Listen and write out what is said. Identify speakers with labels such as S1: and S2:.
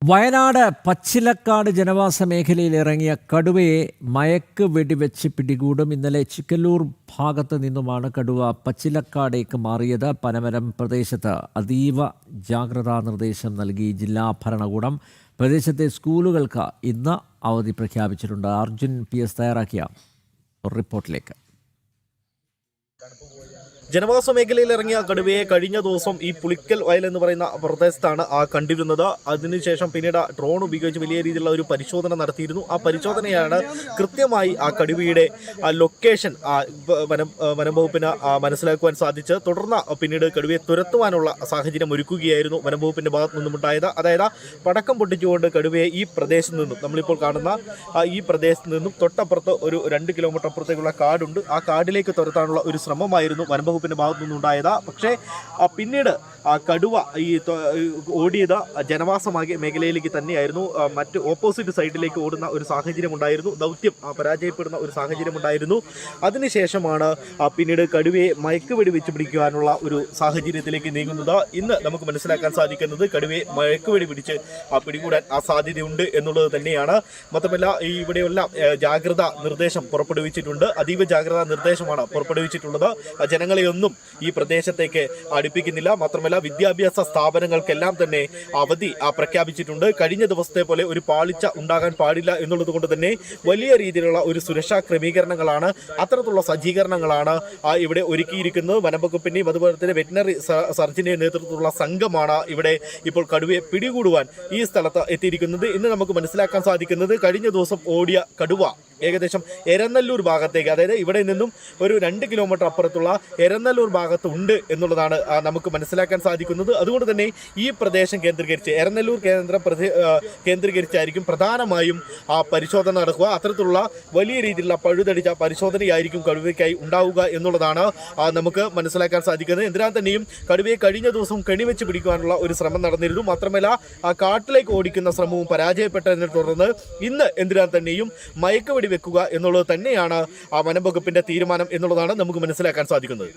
S1: വയനാട് പച്ചിലക്കാട് ജനവാസ മേഖലയിൽ ഇറങ്ങിയ കടുവയെ മയക്ക് വെടിവെച്ച് പിടികൂടും. ഇന്നലെ ചിക്കല്ലൂർ ഭാഗത്ത് നിന്നുമാണ് കടുവ പച്ചിലക്കാടേക്ക് മാറിയത്. പനമരം പ്രദേശത്ത് അതീവ ജാഗ്രതാ നിർദ്ദേശം നൽകി ജില്ലാ ഭരണകൂടം. പ്രദേശത്തെ സ്കൂളുകൾക്ക് ഇന്ന് അവധി പ്രഖ്യാപിച്ചിട്ടുണ്ട്. അർജുൻ PS തയ്യാറാക്കിയ റിപ്പോർട്ടിലേക്ക്.
S2: ജനവാസ മേഖലയിൽ ഇറങ്ങിയ കടുവയെ കഴിഞ്ഞ ദിവസം ഈ പുളിക്കൽ വയൽ എന്ന് പറയുന്ന പ്രദേശത്താണ് കണ്ടിരുന്നത്. അതിനുശേഷം പിന്നീട് ഡ്രോൺ ഉപയോഗിച്ച് വലിയ രീതിയിലുള്ള ഒരു പരിശോധന നടത്തിയിരുന്നു. ആ പരിശോധനയാണ് കൃത്യമായി ആ കടുവയുടെ ലൊക്കേഷൻ വനം വകുപ്പിന് മനസ്സിലാക്കുവാൻ സാധിച്ചത്. തുടർന്ന് പിന്നീട് കടുവയെ തുരത്തുവാനുള്ള സാഹചര്യം ഒരുക്കുകയായിരുന്നു വനം വകുപ്പിന്റെ ഭാഗത്തു നിന്നുമുണ്ടായത്. അതായത് പടക്കം പൊട്ടിച്ചുകൊണ്ട് കടുവയെ ഈ പ്രദേശത്ത് നിന്നും, നമ്മളിപ്പോൾ കാണുന്ന ഈ പ്രദേശത്ത് നിന്നും തൊട്ടപ്പുറത്ത് ഒരു 2 കിലോമീറ്റർ അപ്പുറത്തേക്കുള്ള കാടുണ്ട്. ആ കാടിലേക്ക് തുരത്താനുള്ള ഒരു ശ്രമമായിരുന്നു വനം വകുപ്പിന്റെ ഭാഗത്തു നിന്നുണ്ടായത്. പക്ഷേ പിന്നീട് കടുവ ഓടിയത് ജനവാസ മേഖലയിലേക്ക് തന്നെയായിരുന്നു. മറ്റ് ഓപ്പോസിറ്റ് സൈഡിലേക്ക് ഓടുന്ന ഒരു സാഹചര്യം ഉണ്ടായിരുന്നു. ദൗത്യം പരാജയപ്പെടുന്ന ഒരു സാഹചര്യം ഉണ്ടായിരുന്നു. അതിനുശേഷമാണ് പിന്നീട് കടുവയെ മയക്കുവെടി വെച്ച് പിടിക്കുവാനുള്ള ഒരു സാഹചര്യത്തിലേക്ക് നീങ്ങുന്നത്. ഇന്ന് നമുക്ക് മനസ്സിലാക്കാൻ സാധിക്കുന്നത് കടുവയെ മയക്കുവെടി പിടിച്ച് പിടികൂടാൻ സാധ്യതയുണ്ട് എന്നുള്ളത് തന്നെയാണ്. മാത്രമല്ല ഇവിടെയുള്ള ജാഗ്രതാ നിർദ്ദേശം പുറപ്പെടുവിച്ചിട്ടുണ്ട്. അതീവ ജാഗ്രതാ നിർദ്ദേശമാണ് പുറപ്പെടുവിച്ചിട്ടുള്ളത്. ജനങ്ങളെ ഒന്നും ഈ പ്രദേശത്തേക്ക് അടുപ്പിക്കുന്നില്ല. മാത്രമല്ല വിദ്യാഭ്യാസ സ്ഥാപനങ്ങൾക്കെല്ലാം തന്നെ അവധി പ്രഖ്യാപിച്ചിട്ടുണ്ട്. കഴിഞ്ഞ ദിവസത്തെ പോലെ ഒരു പാളിച്ച ഉണ്ടാകാൻ പാടില്ല എന്നുള്ളത് കൊണ്ട് തന്നെ വലിയ രീതിയിലുള്ള ഒരു സുരക്ഷാ ക്രമീകരണങ്ങളാണ്, അത്തരത്തിലുള്ള സജ്ജീകരണങ്ങളാണ് ഇവിടെ ഒരുക്കിയിരിക്കുന്നത്. വനംവകുപ്പിന്റെയും അതുപോലെ തന്നെ വെറ്റിനറി സർജന്റെയും നേതൃത്വത്തിലുള്ള സംഘമാണ് ഇവിടെ ഇപ്പോൾ കടുവയെ പിടികൂടുവാൻ ഈ സ്ഥലത്ത് എത്തിയിരിക്കുന്നത്. ഇന്ന് നമുക്ക് മനസ്സിലാക്കാൻ സാധിക്കുന്നത് കഴിഞ്ഞ ദിവസം ഓടിയ കടുവ ഏകദേശം എരനല്ലൂർ ഭാഗത്തേക്ക്, അതായത് ഇവിടെ നിന്നും ഒരു 2 കിലോമീറ്റർ അപ്പുറത്തുള്ള എരനല്ലൂർ ഭാഗത്ത് ഉണ്ട് എന്നുള്ളതാണ് നമുക്ക് മനസ്സിലാക്കാൻ സാധിക്കുന്നത്. അതുകൊണ്ട് തന്നെ ഈ പ്രദേശം കേന്ദ്രീകരിച്ച് എരനല്ലൂർ കേന്ദ്രീകരിച്ചായിരിക്കും പ്രധാനമായും പരിശോധന നടക്കുക. അത്തരത്തിലുള്ള വലിയ രീതിയിലുള്ള പഴുതടിച്ച പരിശോധനയായിരിക്കും കടുവയ്ക്കായി ഉണ്ടാവുക എന്നുള്ളതാണ് നമുക്ക് മനസ്സിലാക്കാൻ സാധിക്കുന്നത്. എന്തിനാൽ തന്നെയും കടുവയെ കഴിഞ്ഞ ദിവസം കെണിവെച്ച് പിടിക്കുവാനുള്ള ഒരു ശ്രമം നടന്നിരുന്നു. മാത്രമല്ല കാട്ടിലേക്ക് ഓടിക്കുന്ന ശ്രമവും പരാജയപ്പെട്ടതിനെ തുടർന്ന് ഇന്ന് എന്തിനാൽ തന്നെയും മയക്കുവെടി വെക്കുക എന്നുള്ളത് തന്നെയാണ് വനം വകുപ്പിന്റെ തീരുമാനം എന്നുള്ളതാണ് നമുക്ക് മനസ്സിലാക്കാൻ സാധിക്കുന്നത്.